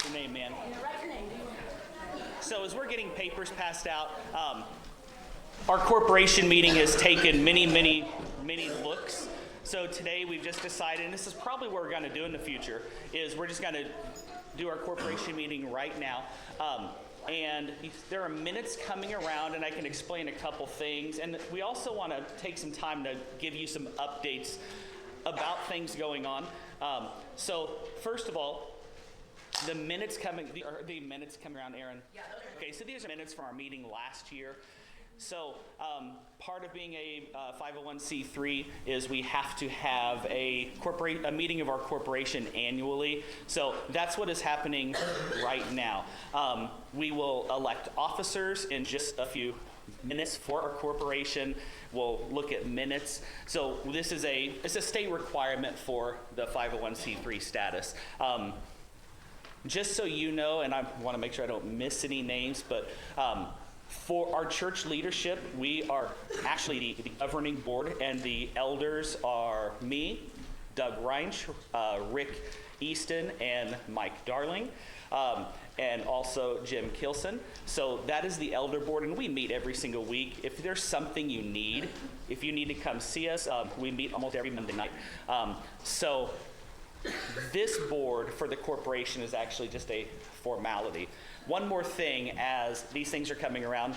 your name, man. So as we're getting papers passed out, our corporation meeting has taken many looks. So today we've just decided, and this is probably what we're going to do in the future, is we're just going to do our corporation meeting right now. And there are minutes coming around, and I can explain a couple things. And we also want to take some time to give you some updates about things going on. So first of all, the minutes coming around, Aaron? Yeah. Okay, so these are minutes from our meeting last year. So part of being a 501c3 is we have to have a meeting of our corporation annually. So that's what is happening right now. We will elect officers in just a few minutes for our corporation. We'll look at minutes. So this is it's a state requirement for the 501c3 status. Just so you know, and I want to make sure I don't miss any names, but for our church leadership, we are actually the governing board, and the elders are me, Doug Reinsch, Rick Easton, and Mike Darling, and also Jim Kilson. So that is the elder board, and we meet every single week. If there's something you need, if you need to come see us, we meet almost every Monday night. So this board for the corporation is actually just a formality. One more thing, as these things are coming around,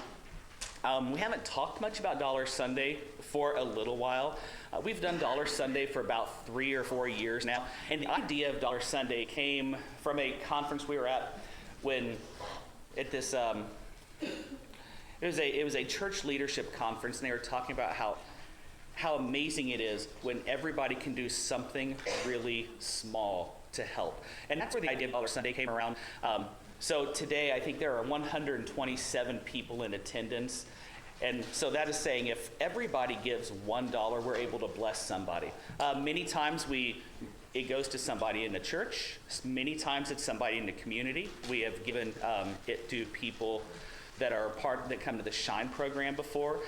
we haven't talked much about Dollar Sunday for a little while. We've done Dollar Sunday for about 3 or 4 years now, and the idea of Dollar Sunday came from a conference we were at it was a church leadership conference, and they were talking about how amazing it is when everybody can do something really small to help. And that's where the idea of Dollar Sunday came around. So today, I think there are 127 people in attendance. And so that is saying if everybody gives $1, we're able to bless somebody. Many times it goes to somebody in the church. Many times it's somebody in the community. We have given it to people that come to the Shine program before.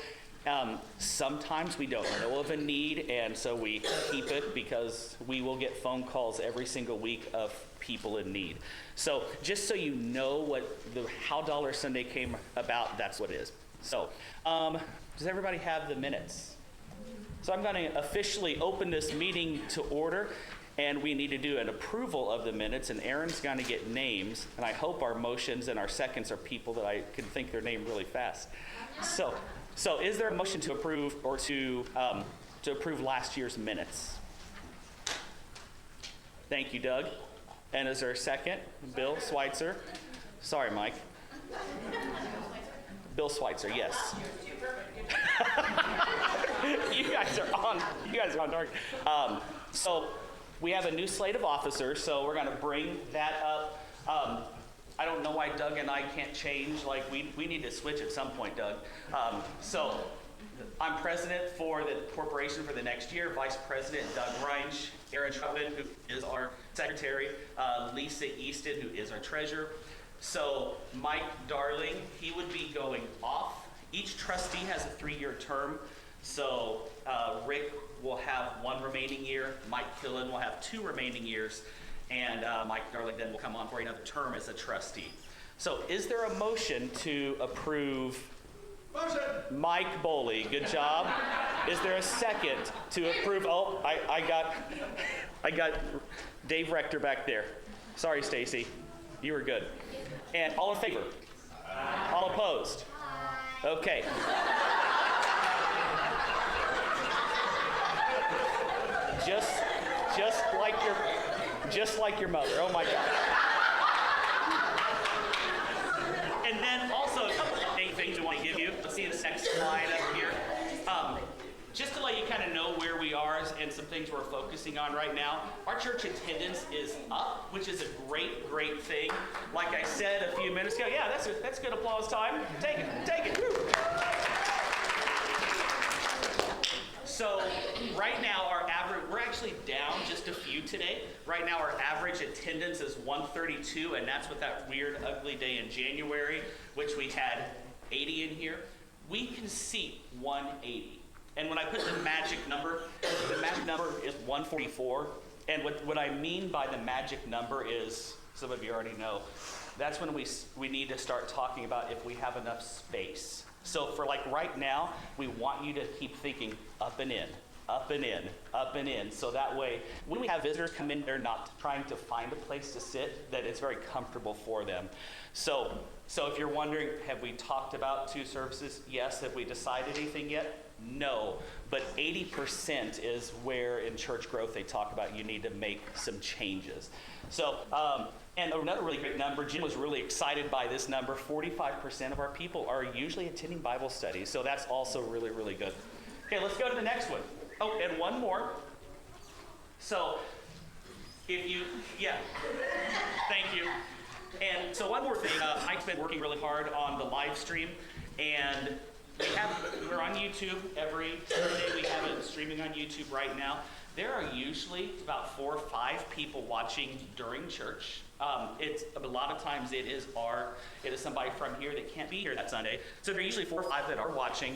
Sometimes we don't know of a need, and so we keep it because we will get phone calls every single week of people in need. So just so you know how Dollar Sunday came about, that's what it is. So does everybody have the minutes? So I'm going to officially open this meeting to order, and we need to do an approval of the minutes, and Aaron's going to get names, and I hope our motions and our seconds are people that I can think their name really fast. So is there a motion to approve or to approve last year's minutes? Thank you, Doug. And is there a second? Bill Schweitzer. Sorry, Mike. Bill Schweitzer, yes. You guys are on target. So we have a new slate of officers, so we're going to bring that up. I don't know why Doug and I can't change. Like, we need to switch at some point, Doug. So I'm president for the corporation for the next year. Vice President Doug Reinsch, Aaron Trutman, who is our secretary, Lisa Easton, who is our treasurer. So Mike Darling, he would be going off. Each trustee has a 3-year term. So Rick will have 1 remaining year. Mike Killen will have 2 remaining years. And Mike Darling then will come on for another term as a trustee. So is there a motion to approve? Motion. Mike Boley, good job. Is there a second to approve? Oh, I got Dave Rector back there. Sorry, Stacy. You were good. And all in favor? Aye. All opposed? Aye. Okay. Just like your mother. Oh my God. And then also a couple of things we want to give you. Let's see this next slide up here. Just to let you kind of know where we are and some things we're focusing on right now. Our church attendance is up, which is a great thing. Like I said a few minutes ago, yeah, that's good applause time. Take it. Woo. So right now our average, we're actually down just a few today. Right now our average attendance is 132, and that's with that weird ugly day in January, which we had 80 in here. We can seat 180. And when I put the magic number is 144. And what I mean by the magic number is some of you already know, that's when we need to start talking about if we have enough space. So for like right now, we want you to keep thinking up and in, up and in, up and in. So that way, when we have visitors come in, they're not trying to find a place to sit, that it's very comfortable for them. So if you're wondering, have we talked about 2 services? Yes. Have we decided anything yet? No. But 80% is where in church growth they talk about you need to make some changes. So, and another really great number, Jim was really excited by this number, 45% of our people are usually attending Bible studies. So that's also really, really good. Okay, let's go to the next one. Oh, and one more. So, thank you. And so one more thing, Mike's been working really hard on the live stream, and we're on YouTube every Sunday. We have it streaming on YouTube right now. There are usually about 4 or 5 people watching during church. It's a lot of times it is somebody from here that can't be here that Sunday. So there are usually 4 or 5 that are watching.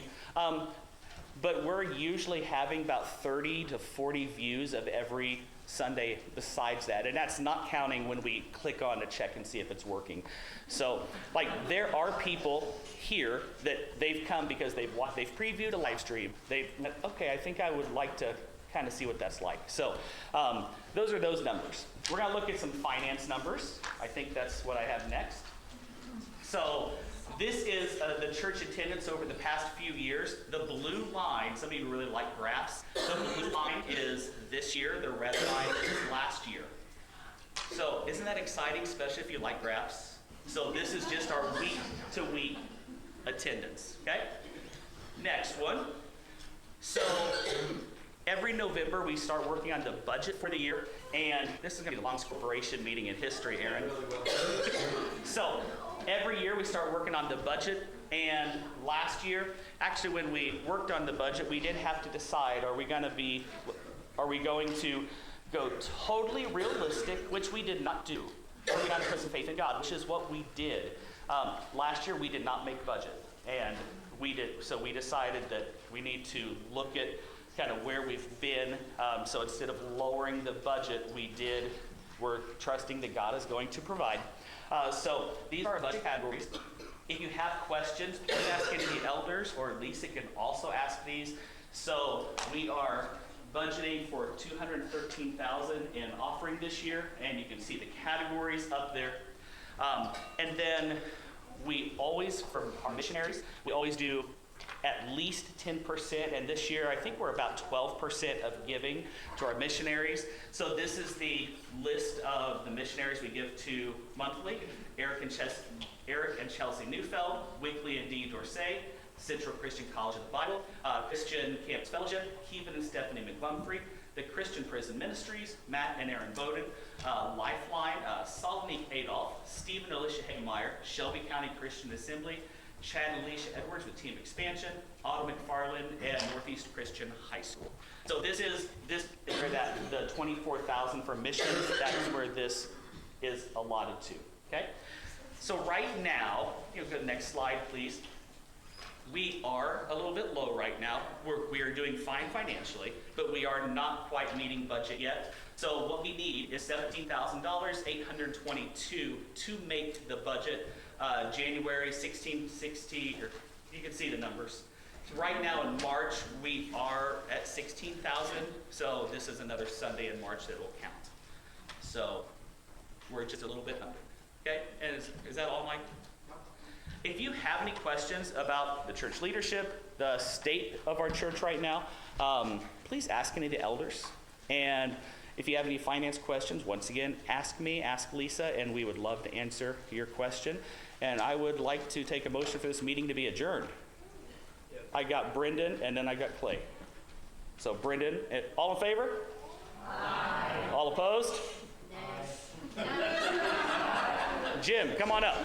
But we're usually having about 30 to 40 views of every Sunday besides that. And that's not counting when we click on to check and see if it's working. So, like, there are people here that they've come because they've previewed a live stream. Okay, I think I would like to kind of see what that's like. So, those are those numbers. We're going to look at some finance numbers. I think that's what I have next. So, this is the church attendance over the past few years. The blue line, some of you really like graphs. The blue line is this year, the red line is last year. So isn't that exciting, especially if you like graphs? So this is just our week-to-week attendance, okay? Next one. So every November, we start working on the budget for the year, and this is going to be the longest corporation meeting in history, Aaron. So every year we start working on the budget, and last year, actually when we worked on the budget, we did have to decide, are we going to go totally realistic, which we did not do, or are we going to put some faith in God, which is what we did. Last year we did not make budget, and so we decided that we need to look at kind of where we've been. So instead of lowering the budget, we're trusting that God is going to provide. So these are our budget categories. If you have questions, please ask any of the elders, or Lisa can also ask these. So we are budgeting for $213,000 in offering this year, and you can see the categories up there. And then we always, for our missionaries, we always do at least 10%, and this year I think we're about 12% of giving to our missionaries. So this is the list of the missionaries we give to monthly: Eric and Chelsea Neufeld, Wickley and Dee Dorsey, Central Christian College of the Bible, Christian Campus Fellowship, Keevan and Stephanie McGlumfrey, the Christian Prison Ministries, Matt and Aaron Bowden, Lifeline, Solomon Adolph, Stephen and Alicia Hagemeyer, Shelby County Christian Assembly, Chad and Alicia Edwards with Team Expansion, Otto McFarland, and Northeast Christian High School. So this is where the $24,000 for missions, that's where this is allotted to, okay? So right now, go to the next slide, please. We are a little bit low right now. We are doing fine financially, but we are not quite meeting budget yet. So what we need is $17,822 to make the budget. January 1660, or you can see the numbers. So right now in March, we are at 16,000. So this is another Sunday in March that will count. So we're just a little bit under. Okay, and is that all, Mike? If you have any questions about the church leadership, the state of our church right now, please ask any of the elders. And if you have any finance questions, once again, ask me, ask Lisa, and we would love to answer your question. And I would like to take a motion for this meeting to be adjourned. I got Brendan, and then I got Clay. So Brendan, all in favor? Aye. All opposed? No. Jim, come on up.